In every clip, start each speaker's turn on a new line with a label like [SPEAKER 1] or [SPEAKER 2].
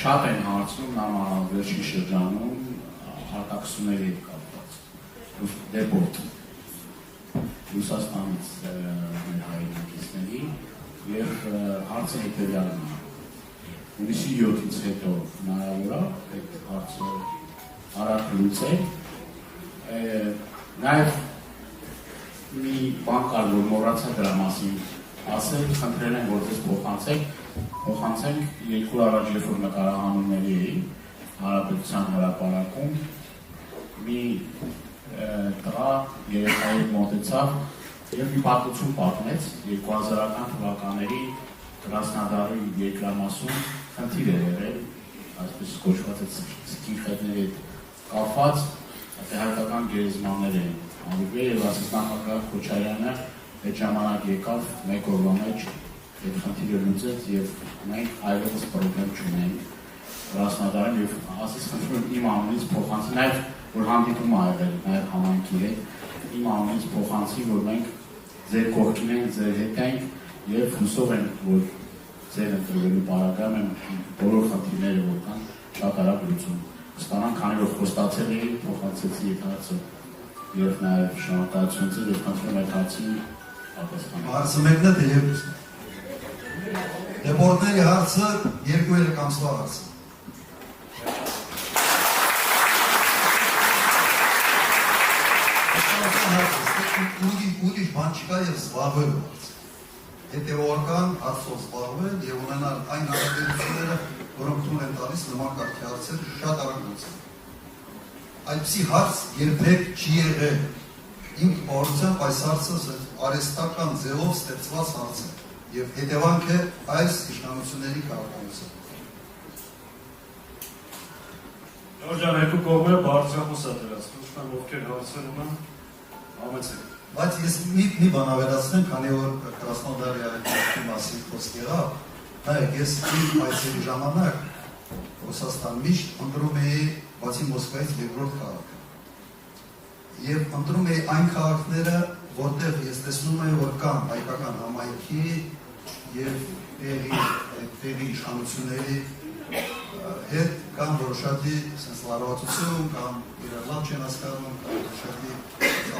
[SPEAKER 1] շատ են հարցնում նամանավերջի շրջանում արտաքսումների հետ կապված դեպորտ Ռուսաստանից մեր հայրենակիցների և հարցը հետևյալն է հունիսի 7-ից հետո հնարավոր է այդ հարցը արագ լուծել նաև մի բան կար որ մոռացա դրա մասին ասել խնդրել են որ ձեզ փոխանցենք երկու առաջ երբ որ նկարահանումների էին Հանրապետության հրապարակում մի տղա երեխայի մոտեցավ և մի պատմություն պատմեց 2000-ական թվականների Կրասնոդարի երկրամասում խնդիր է եղել այսպես կոչված սկինխեդների հետ կապված հայկական գերեզմաններ էին անվիրվել և ասստանական Քոչարյանը այդ ժամանակ եկավ մեկ օրվա մեջ այդ խնդիրը լուծեց և մենք այլևս պրոբլեմ չունենք Կրասնոդարում և ասես խնդրում եմ իմ անունից փոխանցի նաև որ հանդիպում ա եղել նաև համայնքի հետ իմ անունից փոխանցի որ մենք ձեր կողքին ենք ձեր հետ ենք և հուսով ենք որ ձեր ընտրվելու պարագայում են բոլոր խնդիրները որ կան շատ արագ լուծում կստանան քանի որ խոստացել էի փոխանցեցի այդ հարցը և նաև շնորհակալություն ձեզ և խնդրում այդ հարցին պատասխանել
[SPEAKER 2] հարցը մեկն է թե երկուսն դեպորտների հարցը 2 ամսվա հարցը ուրիշ բան չկա և զբաղվելու հարց հետևորական հարցով զբաղվել և ունենալ այն հարաբերությունները որոնք թույլ են տալիս նման կարգի հարցերը շատ արագ լուծել այդպիսի հարց երբեք չի եղել իմ տպավորությամբ այս հարցը արհեստական ձևով ստեղծված հարց է և հետևանք է այս իշխանությունների քաղաքականության
[SPEAKER 3] Ժորժան երկու կողմերը բարձրախոս է դրած խնդրում ովքեր հարցերում են համեցեք
[SPEAKER 2] բայց ես մի բան ավելացնեմ քանի որ Կրասնոդարի այդի մասին խոսք եղավ նայեք ես իմ այցերի ժամանակ Ռուսաստան միշտ ընտրում էի բացի Մոսկվայից երկրորդ քաղաքը և ընտրում էի այն քաղաքները որտեղ ես տեսնում եմ որ կան հայկական համայնքի և տեղի իշխանությունների հետ կամ որոշակի լարվածություն կամ իրար լավ չեն հասկանում կամ որոշակի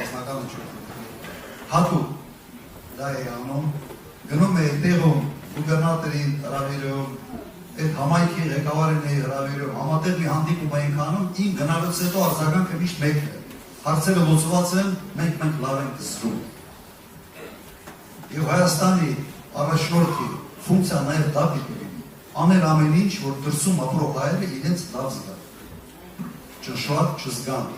[SPEAKER 2] ազնական չեն հատուկ դա է անում գնում էի տեղում գուբերնատորին հրավիրում այդ համայնքի ղեկավարին էի հրավիրում համատեղ մի հանդիպում էինք անում իմ գնալուց հետո արձագանքը միշտ մեկն է հարցերը լուծված են մենք լավ ենք զգում և Հայաստանի առաջնորդի ֆունկցիան նաև դա պիտի լինի անել ամեն ինչ որ դրսում ապրող հայերը իրենց լավ զգան ճնշված չզգան